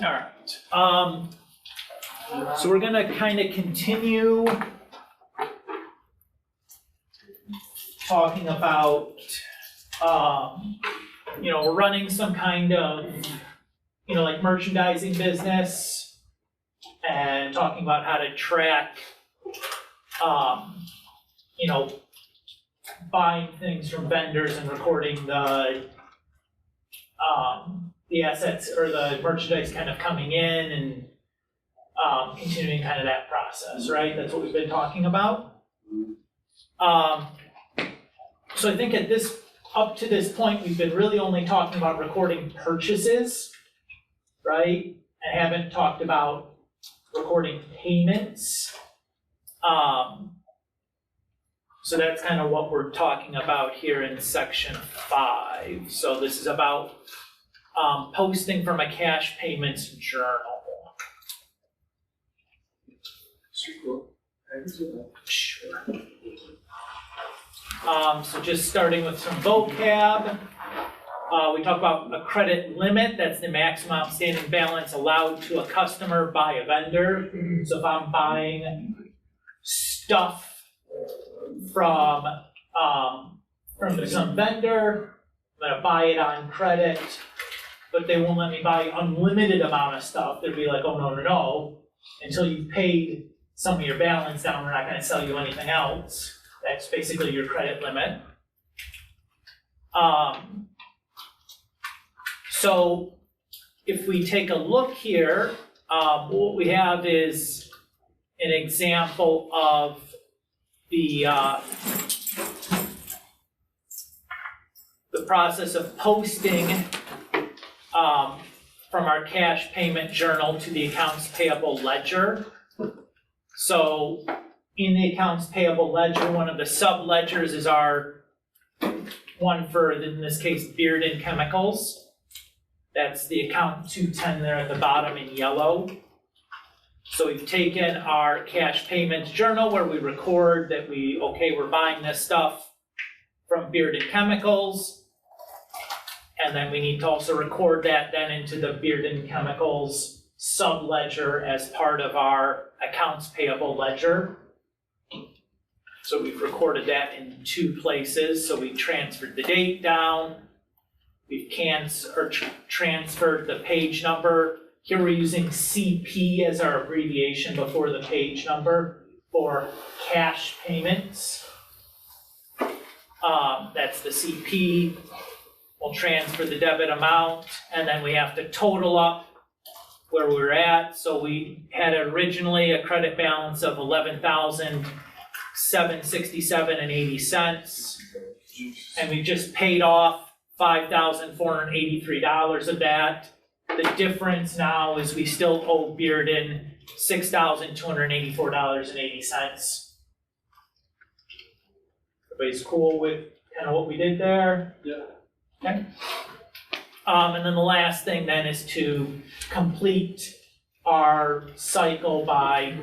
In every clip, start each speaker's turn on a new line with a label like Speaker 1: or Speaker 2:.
Speaker 1: All right. So we're gonna kind of continue talking about, we're running some kind of, like merchandising business and talking about how to track, buying things from vendors and recording the assets or the merchandise kind of coming in and continuing kind of that process, right? That's what we've been talking about. So I think up to this point, we've been really only talking about recording purchases, right? And haven't talked about recording payments. So that's kind of what we're talking about here in section 5. So this is about posting from a cash payments journal. Sure. So just starting with some vocab. We talk about a credit limit. That's the maximum outstanding balance allowed to a customer by a vendor. So if I'm buying stuff from some vendor, I'm gonna buy it on credit, but they won't let me buy unlimited amount of stuff. They'd be like, oh, no. Until you've paid some of your balance down, we're not gonna sell you anything else. That's basically your credit limit. So if we take a look here, what we have is an example of the process of posting from our cash payment journal to the accounts payable ledger. So in the accounts payable ledger, one of the sub ledgers is our one for, in this case, Bearden Chemicals. That's the account 210 there at the bottom in yellow. So we've taken our cash payments journal where we record that we're buying this stuff from Bearden Chemicals. And then we need to also record that then into the Bearden Chemicals sub ledger as part of our accounts payable ledger. So we've recorded that in 2 places. So we transferred the date down. We've transferred the page number. Here we're using CP as our abbreviation before the page number for cash payments. That's the CP. We'll transfer the debit amount, and then we have to total up where we're at. So we had originally a credit balance of $11,767.80, and we just paid off $5,483 of that. The difference now is we still owe Bearden $6,284.80. Everybody's cool with kind of what we did there?
Speaker 2: Yeah.
Speaker 1: Okay. And then the last thing then is to complete our cycle by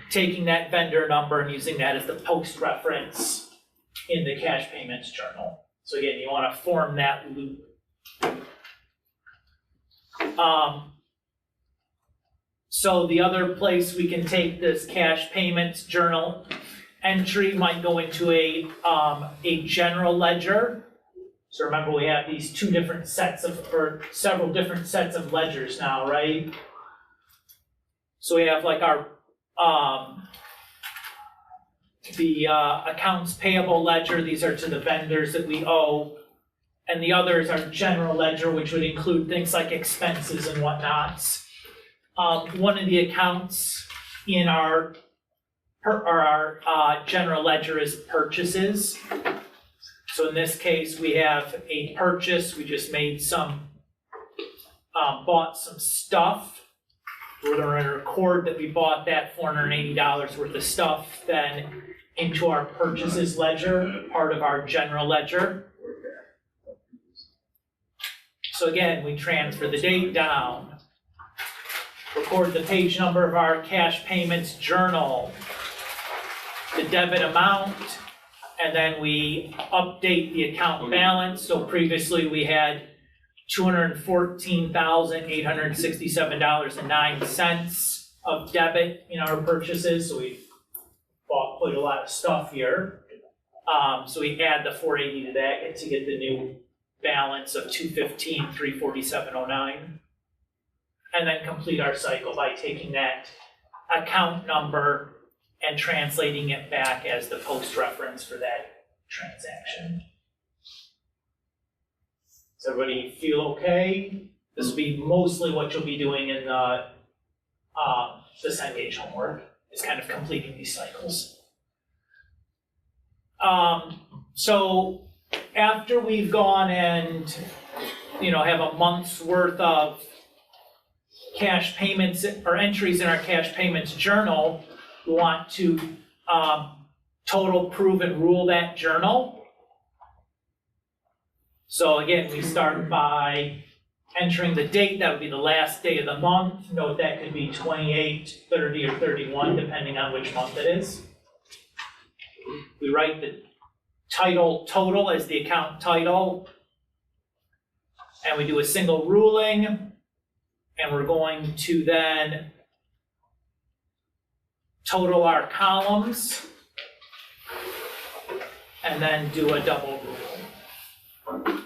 Speaker 1: taking that vendor number and using that as the post reference in the cash payments journal. So again, you want to form that loop. So the other place we can take this cash payments journal entry might go into a general ledger. So remember, we have these several different sets of ledgers now, right? So we have like our the accounts payable ledger. These are to the vendors that we owe. And the other is our general ledger, which would include things like expenses and whatnots. One of the accounts in our general ledger is purchases. So in this case, we have a purchase. We just made bought some stuff. We're going to record that we bought that $480 worth of stuff then into our purchases ledger, part of our general ledger. So again, we transfer the date down, record the page number of our cash payments journal, the debit amount, and then we update the account balance. So previously we had $214,867.09 of debit in our purchases, so we bought quite a lot of stuff here. So we add the 480 to that to get the new balance of 215,347.09. And then complete our cycle by taking that account number and translating it back as the post reference for that transaction. Does everybody feel okay? This will be mostly what you'll be doing in the Cengage homework, is kind of completing these cycles. So after we've gone and, have a month's worth of cash payments or entries in our cash payments journal, we want to total, prove, and rule that journal. So again, we start by entering the date. That would be the last day of the month. Note that could be 28, 30, or 31, depending on which month it is. We write the title total as the account title, and we do a single ruling, and we're going to then total our columns and then do a double ruling.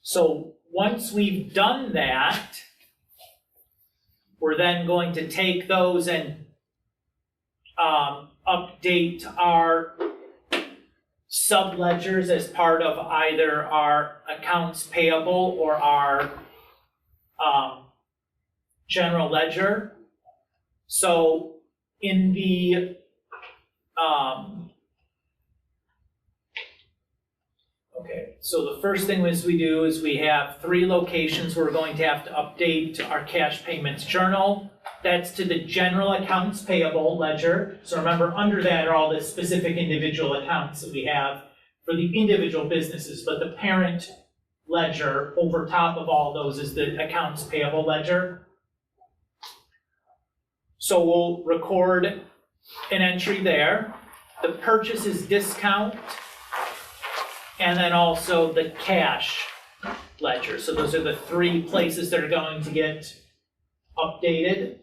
Speaker 1: So once we've done that, we're then going to take those and update our subledgers as part of either our accounts payable or our general ledger. So in the so the first thing we do is we have 3 locations we're going to have to update our cash payments journal. That's to the general accounts payable ledger. So remember, under that are all the specific individual accounts that we have for the individual businesses, but the parent ledger over top of all those is the accounts payable ledger. So we'll record an entry there, the purchases discount, and then also the cash ledger. So those are the 3 places that are going to get updated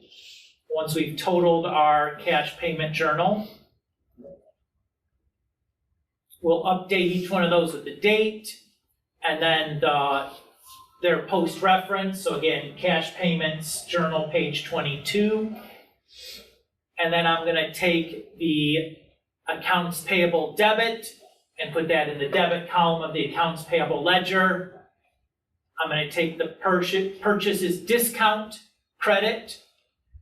Speaker 1: once we've totaled our cash payment journal. We'll update each one of those with the date and then their post reference. So again, cash payments journal page 22. And then I'm gonna take the accounts payable debit and put that in the debit column of the accounts payable ledger. I'm gonna take the purchases discount credit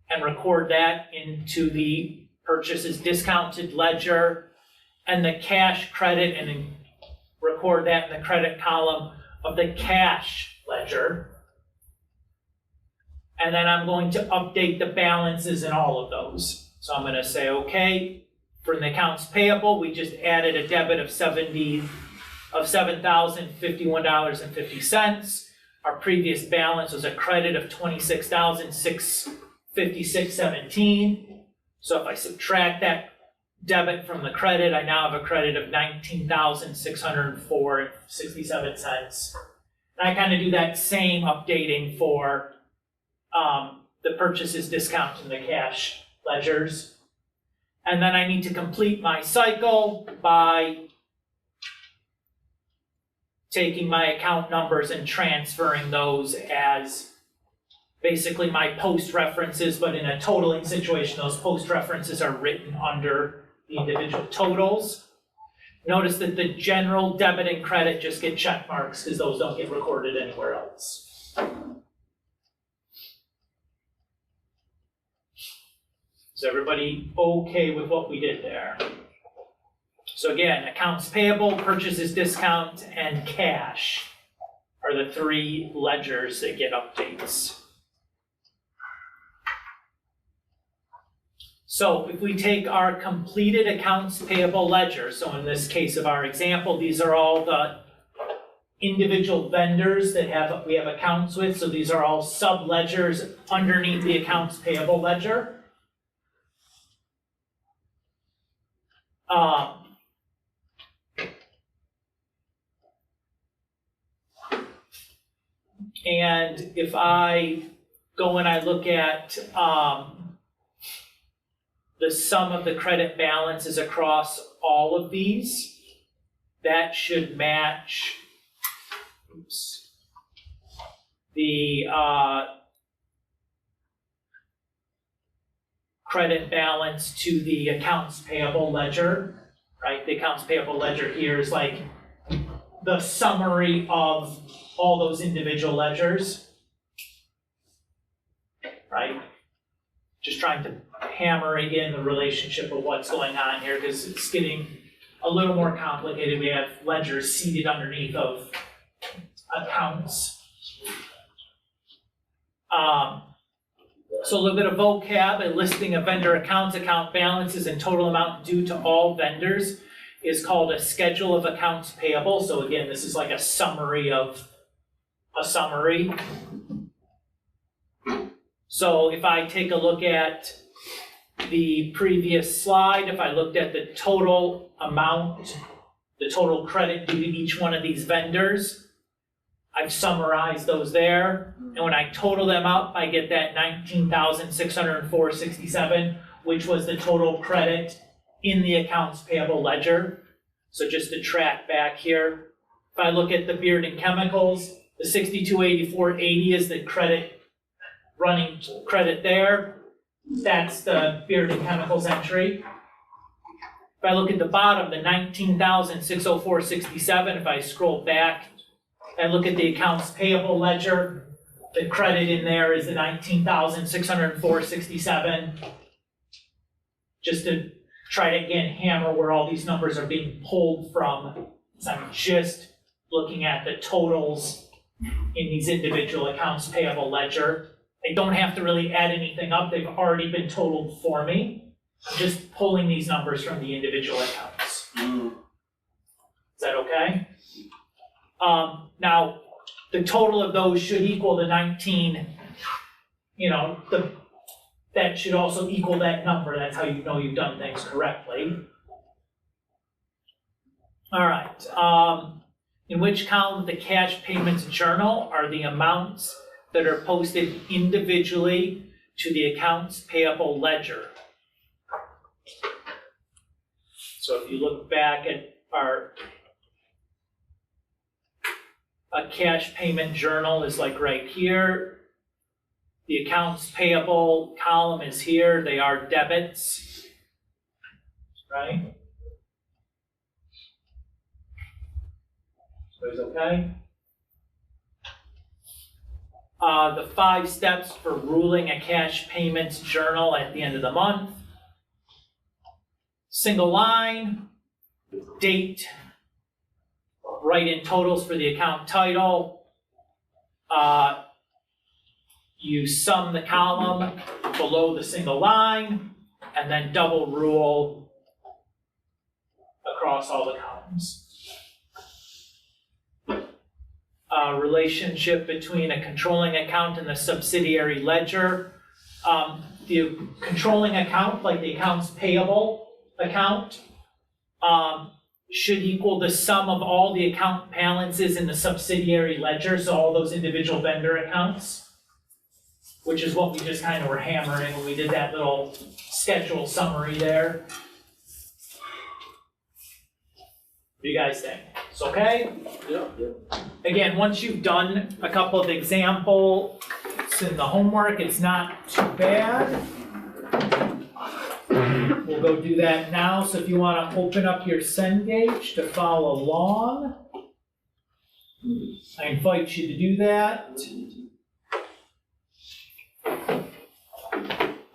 Speaker 1: and record that into the purchases discounted ledger, and the cash credit and then record that in the credit column of the cash ledger. And then I'm going to update the balances in all of those. So I'm gonna say, okay, for the accounts payable, we just added a debit of $7,051.50. Our previous balance was a credit of $26,656.17. So if I subtract that debit from the credit, I now have a credit of $19,604.67. And I kind of do that same updating for the purchases discount and the cash ledgers. And then I need to complete my cycle by taking my account numbers and transferring those as basically my post references, but in a totaling situation, those post references are written under the individual totals. Notice that the general debit and credit just get check marks because those don't get recorded anywhere else. Is everybody okay with what we did there? So again, accounts payable, purchases discount, and cash are the 3 ledgers that get updates. So if we take our completed accounts payable ledger, so in this case of our example, these are all the individual vendors that we have accounts with, so these are all sub-ledgers underneath the accounts payable ledger. And if I go and I look at the sum of the credit balances across all of these, that should match, oops, the credit balance to the accounts payable ledger, right? The accounts payable ledger here is like the summary of all those individual ledgers, right? Just trying to hammer in the relationship of what's going on here because it's getting a little more complicated. We have ledgers seated underneath of accounts. So a little bit of vocab, a listing of vendor accounts, account balances, and total amount due to all vendors is called a schedule of accounts payable. So again, this is like a summary of a summary. So if I take a look at the previous slide, if I looked at the total amount, the total credit due to each one of these vendors, I've summarized those there. And when I total them up, I get that $19,604.67, which was the total credit in the accounts payable ledger. So just to track back here, if I look at the Beard and Chemicals, the $62.84.80 is the credit, running credit there. That's the Beard and Chemicals entry. If I look at the bottom, the $19,604.67, if I scroll back and look at the accounts payable ledger, the credit in there is the $19,604.67. Just to try to again hammer where all these numbers are being pulled from. So I'm just looking at the totals in these individual accounts payable ledger. I don't have to really add anything up. They've already been totaled for me. I'm just pulling these numbers from the individual accounts. Is that okay? Now, the total of those should equal the 19, that should also equal that number. That's how you know you've done things correctly. All right. In which column of the cash payments journal are the amounts that are posted individually to the accounts payable ledger? So if you look back at a cash payment journal is like right here. The accounts payable column is here. They are debits, right? So it's okay. The 5 steps for ruling a cash payments journal at the end of the month. Single line, date, write in totals for the account title. You sum the column below the single line, and then double rule across all the columns. Relationship between a controlling account and the subsidiary ledger. The controlling account, like the accounts payable account, should equal the sum of all the account balances in the subsidiary ledger, so all those individual vendor accounts, which is what we just kind of were hammering when we did that little schedule summary there. What do you guys think? It's okay?
Speaker 2: Yeah.
Speaker 1: Again, once you've done a couple of examples in the homework, it's not too bad. We'll go do that now. So if you want to open up your Cengage to follow along, I invite you to do that.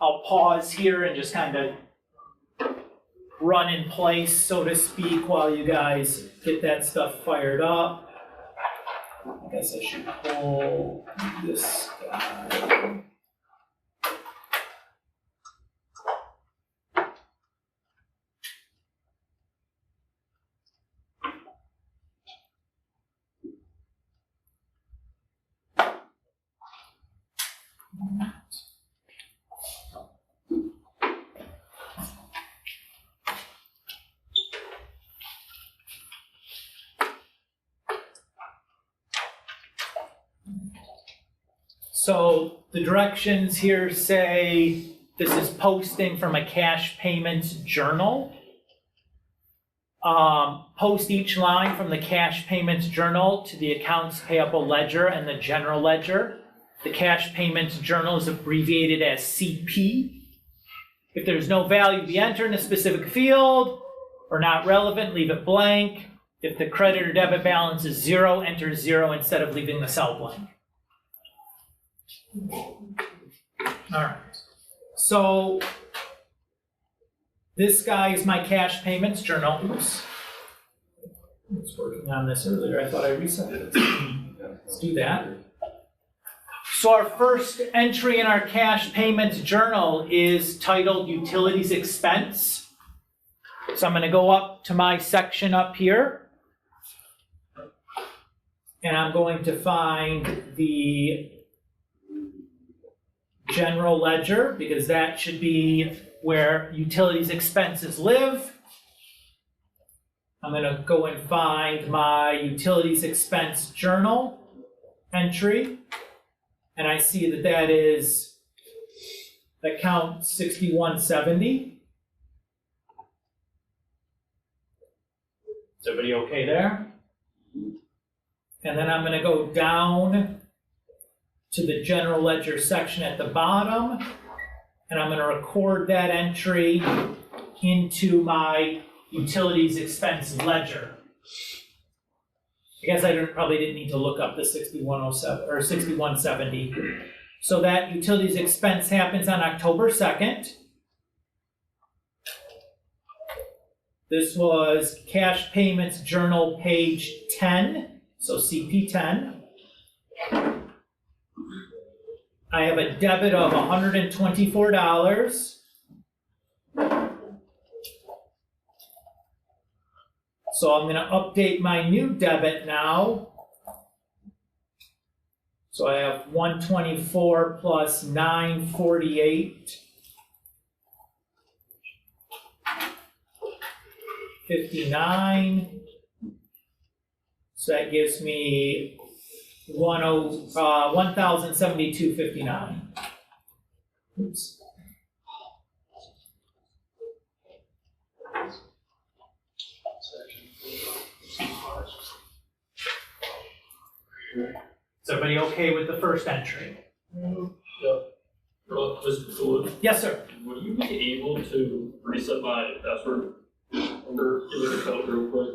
Speaker 1: I'll pause here and just kind of run in place, so to speak, while you guys get that stuff fired up. I guess I should pull this guy. So the directions here say this is posting from a cash payments journal. Post each line from the cash payments journal to the accounts payable ledger and the general ledger. The cash payments journal is abbreviated as CP. If there's no value to be entered in a specific field or not relevant, leave it blank. If the credit or debit balance is 0, enter 0 instead of leaving the cell blank. All right, so this guy is my cash payments journal. Oops. I was working on this earlier. I thought I reset it. Let's do that. So our first entry in our cash payments journal is titled Utilities Expense. So I'm going to go up to my section up here. And I'm going to find the general ledger, because that should be where utilities expenses live. I'm going to go and find my utilities expense journal entry. And I see that that is account 6170. Is everybody okay there? And then I'm going to go down to the general ledger section at the bottom, and I'm going to record that entry into my utilities expense ledger. I guess I probably didn't need to look up the 6107 or 6170. So that utilities expense happens on October 2nd. This was cash payments journal page 10, so CP10. I have a debit of $124. So I'm going to update my new debit now. So I have 124 plus 948. 59. So that gives me 1,072.59. Oops. Is everybody okay with the first entry?
Speaker 2: Yep. Mr. Fluid,
Speaker 1: Yes, sir.
Speaker 2: would you be able to reset my password? Or give me the code real quick?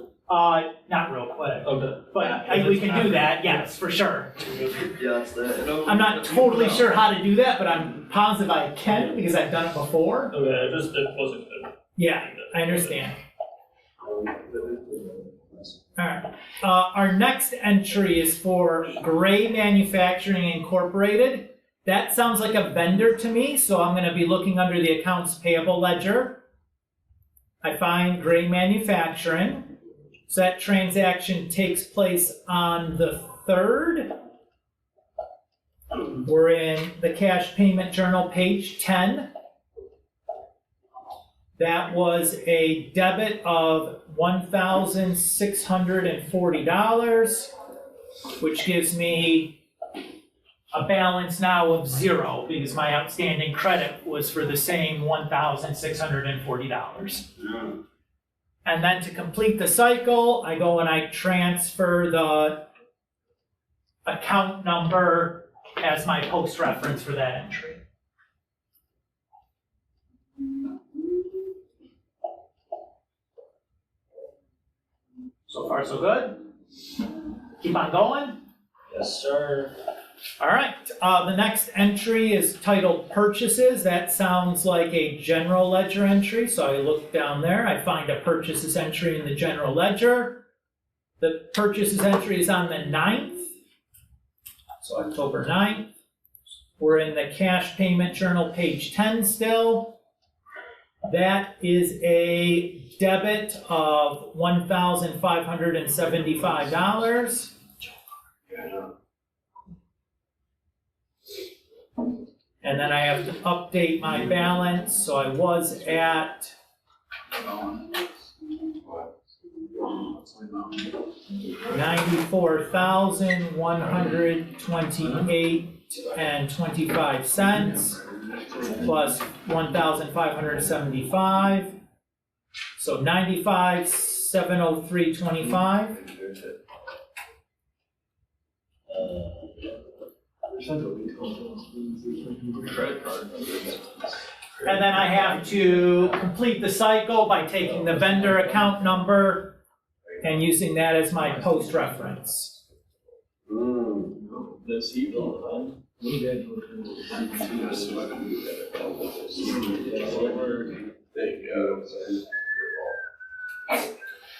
Speaker 1: Not real quick,
Speaker 2: Okay.
Speaker 1: but we can do that, yes, for sure.
Speaker 3: Yeah, it's that.
Speaker 1: I'm not totally sure how to do that, but I'm positive I can because I've done it before.
Speaker 2: Okay, it wasn't good.
Speaker 1: Yeah, I understand. Alright, our next entry is for Gray Manufacturing Incorporated. That sounds like a vendor to me, so I'm gonna be looking under the accounts payable ledger. I find Gray Manufacturing. So that transaction takes place on the 3rd. We're in the cash payment journal, page 10. That was a debit of $1,640, which gives me a balance now of 0 because my outstanding credit was for the same $1,640. And then to complete the cycle, I go and I transfer the account number as my post reference for that entry. So far, so good? Keep on going?
Speaker 2: Yes, sir.
Speaker 1: All right, the next entry is titled Purchases. That sounds like a general ledger entry, so I look down there. I find a purchases entry in the general ledger. The purchases entry is on the 9th, so October 9th. We're in the cash payment journal, page 10 still. That is a debit of $1,575. And then I have to update my balance, so I was at $94,128. $98.25 plus 1,575. So 95,703.25.
Speaker 2: Credit card.
Speaker 1: And then I have to complete the cycle by taking the vendor account number and using that as my post reference.
Speaker 2: This evening,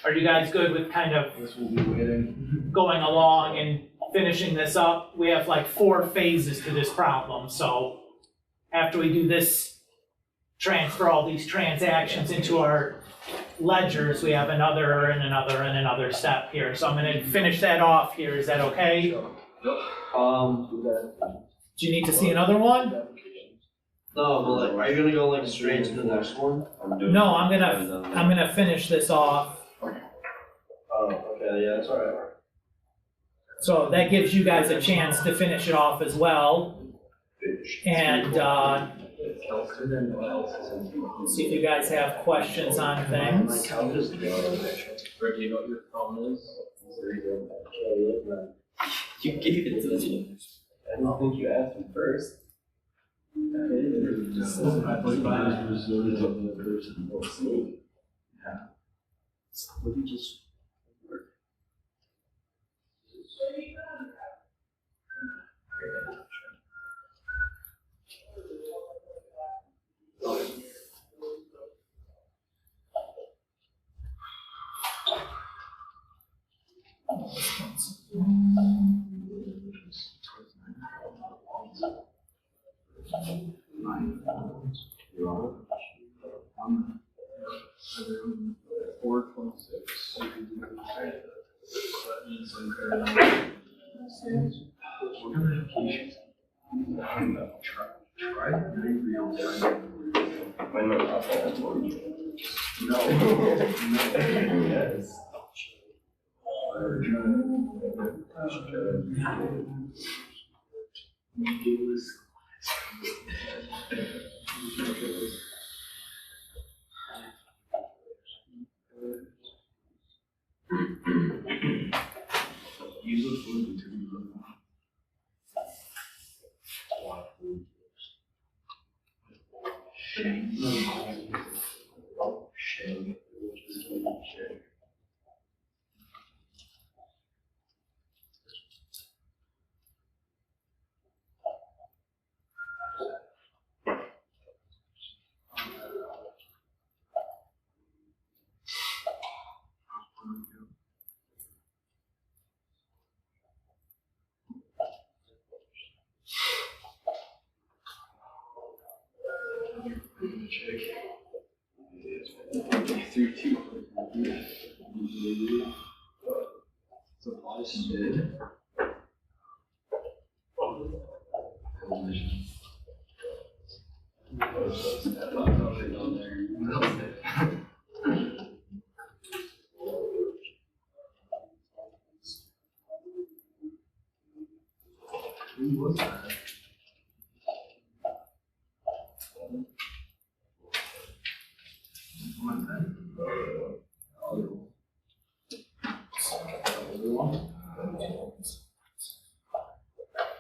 Speaker 1: Are you guys good with kind of going along and finishing this up? We have like 4 phases to this problem, so after we do this, transfer all these transactions into our ledgers, we have another and another and another step here. So I'm gonna finish that off here, is that okay? Do you need to see another one?
Speaker 3: No, but like, are you gonna go like straight to the next one?
Speaker 1: No, I'm gonna finish this off.
Speaker 3: Oh, okay, yeah, that's alright.
Speaker 1: So that gives you guys a chance to finish it off as well. And see if you guys have questions on things.
Speaker 2: Rick, do you know what your phone is?
Speaker 4: You gave it to me. I don't think you asked me first. Would you just work?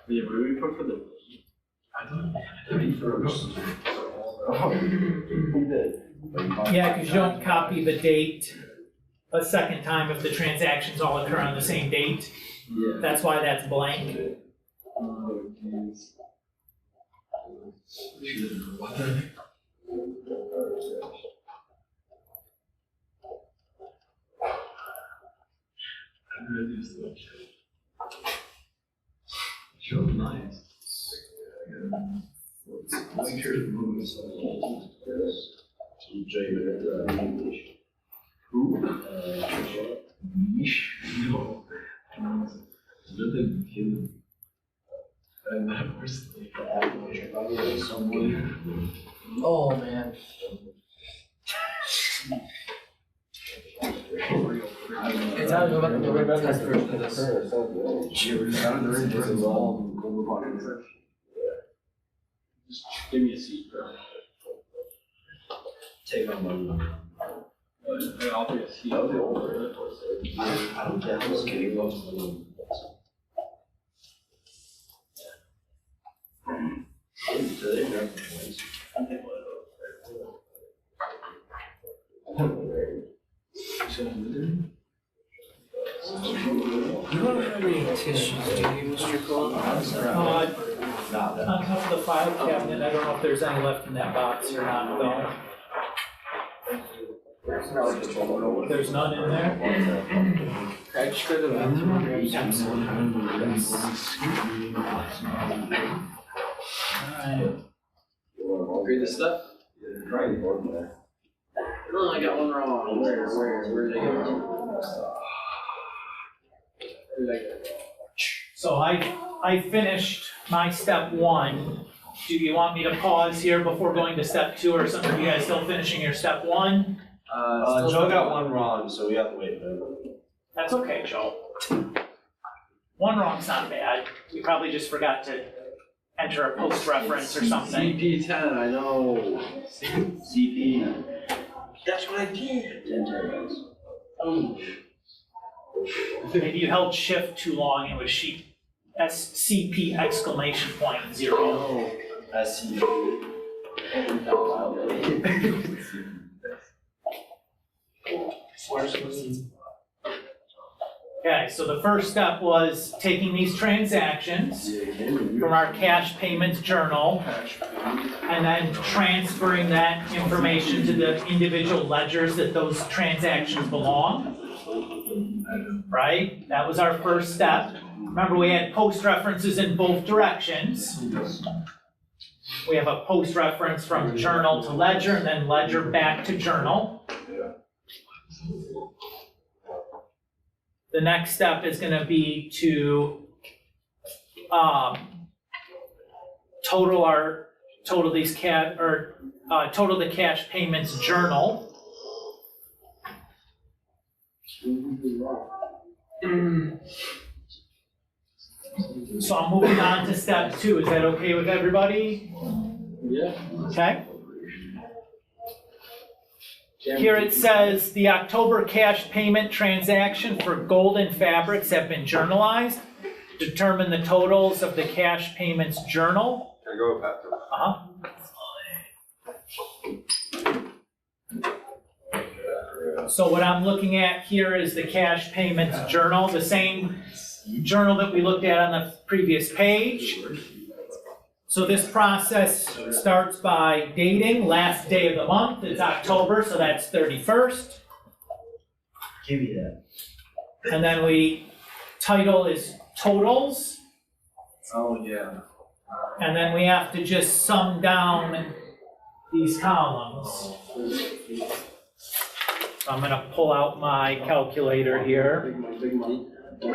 Speaker 2: Yeah, what do we put for the?
Speaker 1: Yeah, because you don't copy the date a second time if the transactions all occur on the same date.
Speaker 4: Yeah.
Speaker 1: That's why that's blank.
Speaker 4: Oh, jeez. Sure, nice. Make sure the movement is Who? Niche? No. Really kidding. And that was
Speaker 3: Oh, man.
Speaker 4: It's how to go about the test version of this.
Speaker 2: move on. Just give me a seat, bro.
Speaker 3: Take on one.
Speaker 2: I'll take a seat.
Speaker 3: I don't care, I'm just kidding.
Speaker 4: You don't have any tissues, do you, Mr. Cole?
Speaker 1: On top of the file cabinet, I don't know if there's any left in that box or not, though. There's none in there?
Speaker 4: I just go to the bathroom and grab some.
Speaker 1: Alright.
Speaker 4: Read the stuff? Oh, I got one wrong. Where did I go? Where did I go?
Speaker 1: So I finished my step one. Do you want me to pause here before going to step two or something? Are you guys still finishing your step one?
Speaker 3: Joe got one wrong, so we have to wait a minute.
Speaker 1: That's okay, Joe. One wrong's not bad. We probably just forgot to enter a post reference or something.
Speaker 4: CP10, I know.
Speaker 3: CP. That's what I did. 10 terabytes.
Speaker 4: Oh.
Speaker 1: Maybe you held shift too long and it was SCP exclamation point 0.
Speaker 3: SCP.
Speaker 1: Okay, so the first step was taking these transactions from our cash payments journal and then transferring that information to the individual ledgers that those transactions belong. Right? That was our first step. Remember, we had post references in both directions. We have a post reference from journal to ledger and then ledger back to journal. The next step is going to be to total the cash payments journal. So I'm moving on to step two. Is that okay with everybody?
Speaker 2: Yeah.
Speaker 1: Okay. Here it says the October cash payment transaction for Golden Fabrics have been journalized. Determine the totals of the cash payments journal.
Speaker 5: Can I go back to
Speaker 1: So what I'm looking at here is the cash payments journal, the same journal that we looked at on the previous page. So this process starts by dating, last day of the month, it's October, so that's 31st.
Speaker 3: Give me that.
Speaker 1: And then title is totals,
Speaker 5: Oh, yeah.
Speaker 1: and then we have to just sum down these columns. So I'm gonna pull out my calculator here.
Speaker 4: Big money.
Speaker 3: Oh,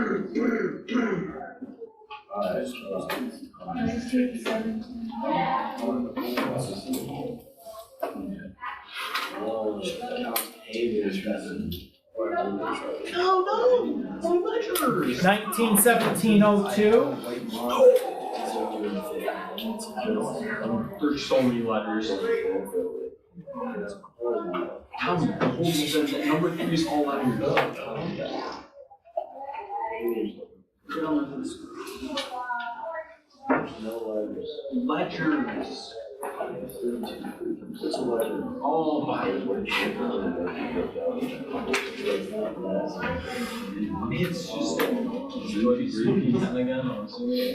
Speaker 1: 1917-02.
Speaker 2: There's so many letters. Tell me, the whole says that number 3 is all letters. Get on with this.
Speaker 3: No letters.
Speaker 2: Ledgers.
Speaker 3: What's a letter?
Speaker 2: Oh my. It's just. CP10 again, I'm assuming.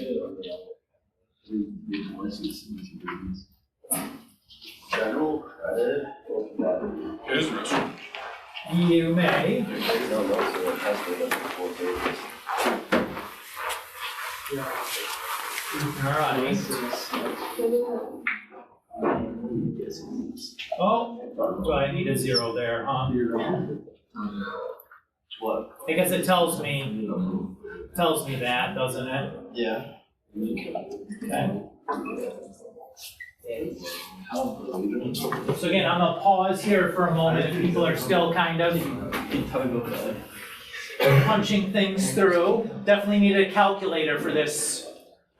Speaker 3: General credit.
Speaker 5: Here's the restroom.
Speaker 1: You may. Alright. Oh, do I need a 0 there, huh?
Speaker 3: What?
Speaker 1: I guess it tells me that, doesn't it?
Speaker 3: Yeah.
Speaker 1: Okay. So again, I'm gonna pause here for a moment if people are still kind of punching things through. Definitely need a calculator for this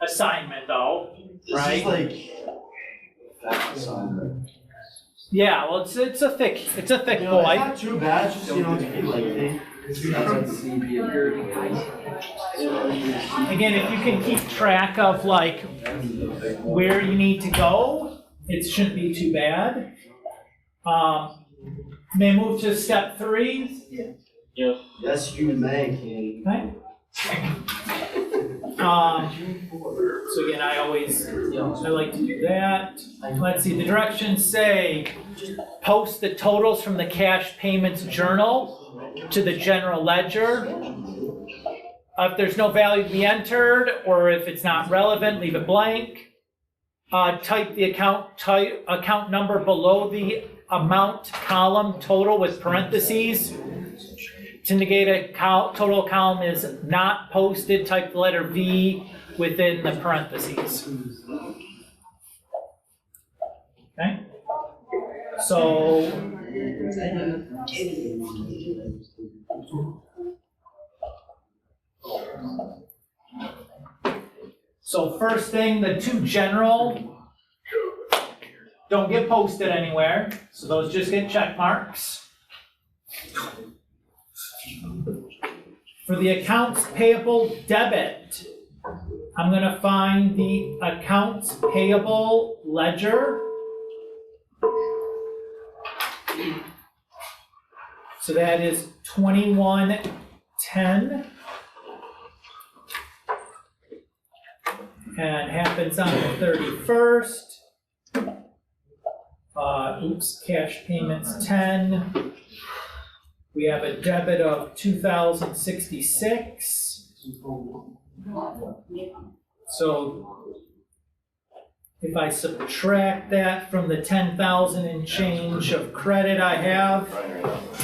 Speaker 1: assignment though.
Speaker 3: This
Speaker 1: Right.
Speaker 3: is like. That's assignment.
Speaker 1: Yeah, well, it's a thick
Speaker 3: You know,
Speaker 1: boy.
Speaker 3: it's not too bad, it's just, you know, it's pretty lengthy.
Speaker 1: Again, if you can keep track of like where you need to go, it shouldn't be too bad. May I move to step 3?
Speaker 3: Yes, you may.
Speaker 1: Okay. So again, I like to do that. Let's see, the directions say, post the totals from the cash payments journal to the general ledger. If there's no value to be entered, or if it's not relevant, leave it blank. Type the account number below the amount column total with parentheses. To negate a total column is not posted, type the letter V within the parentheses. Okay? So, first thing, the 2 general don't get posted anywhere, so those just get check marks. For the accounts payable debit, I'm gonna find the accounts payable ledger. So that is 2110. And happens on the 31st. Cash payments 10. We have a debit of 2,066. So if I subtract that from the 10,000 and change of credit I have,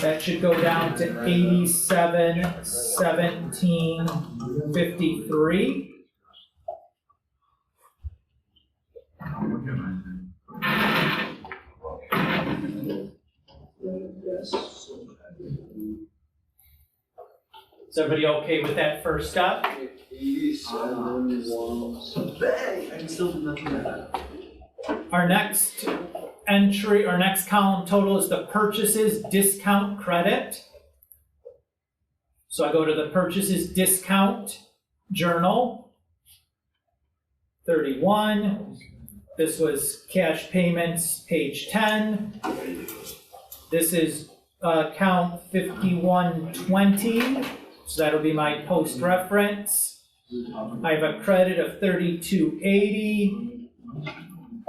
Speaker 1: that should go down to 87,1753. Is everybody okay with that first step?
Speaker 3: Bang, I can still do nothing like that.
Speaker 1: Our next entry, our next column total is the purchases discount credit. So I go to the purchases discount journal, 31. This was cash payments, page 10. This is account 5120, so that'll be my post reference. I have a credit of 3280.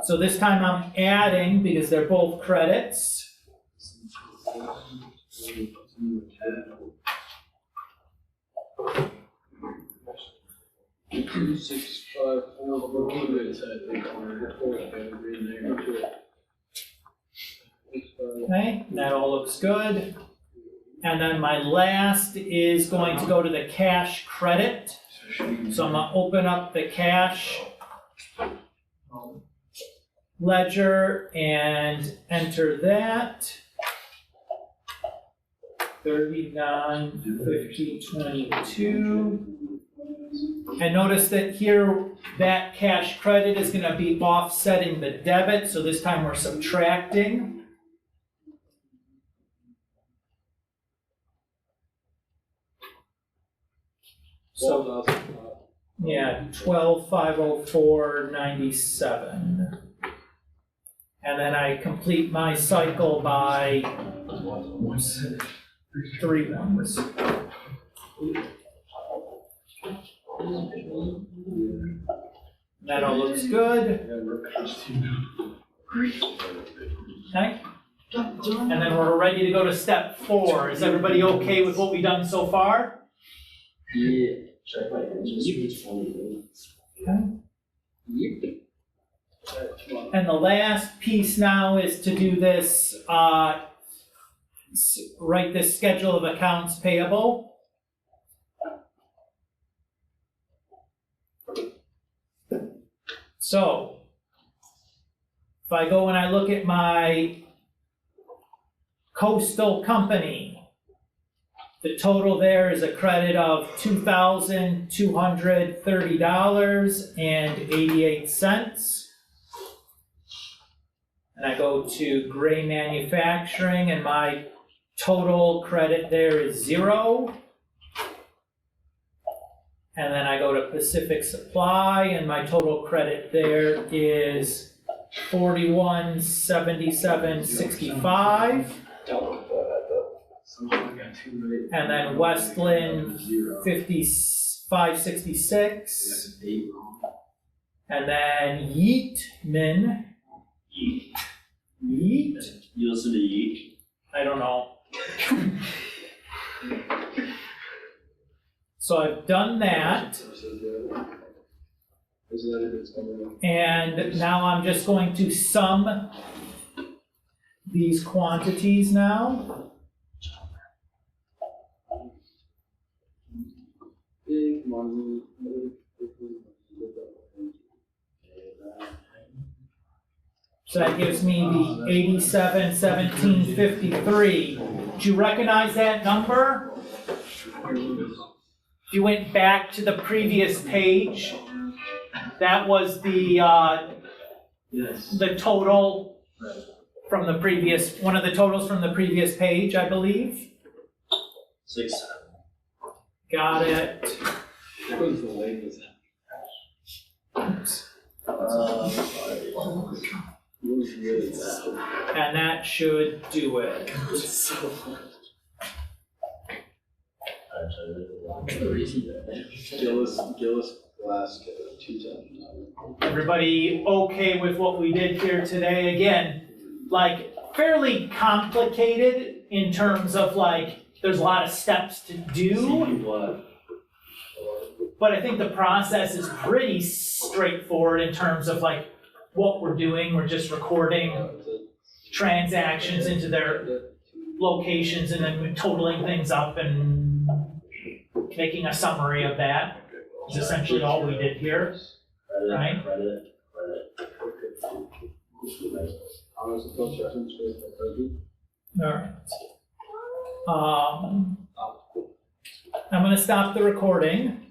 Speaker 1: So this time I'm adding, because they're both credits. Okay, that all looks good. And then my last is going to go to the cash credit. So I'm gonna open up the cash ledger and enter that. 395022. And notice that here, that cash credit is gonna be offsetting the debit, so this time we're subtracting. So, yeah, 12,504.97. And then I complete my cycle by 3 ones. That all looks good. Okay. And then we're ready to go to step 4. Is everybody okay with what we've done so far?
Speaker 3: Yeah. Check my interest rates.
Speaker 1: And the last piece now is to do this, write this schedule of accounts payable. So, if I go and I look at my coastal company, The total there is a credit of $2,230.88. And I go to Gray Manufacturing and my total credit there is 0. And then I go to Pacific Supply and my total credit there is $4177.65. And then Westland 5566. And then Yeatman. Yeet?
Speaker 3: You listen to Yeet?
Speaker 1: I don't know. So I've done that. And now I'm just going to sum these quantities now.
Speaker 3: Big money.
Speaker 1: So that gives me the 871753. Do you recognize that number? If you went back to the previous page, that was the
Speaker 3: Yes.
Speaker 1: the total from the previous, one of the totals from the previous page, I believe.
Speaker 3: 6.
Speaker 1: Got it.
Speaker 3: What was the latest? It was really bad.
Speaker 1: And that should do it.
Speaker 3: Gillis Glass 2 times.
Speaker 1: Everybody okay with what we did here today? Again, like fairly complicated in terms of like, there's a lot of steps to do. But I think the process is pretty straightforward in terms of like what we're doing. We're just recording transactions into their locations and then we're totaling things up and making a summary of that. Is essentially all we did here, right?
Speaker 3: Credit.
Speaker 1: Alright. I'm gonna stop the recording.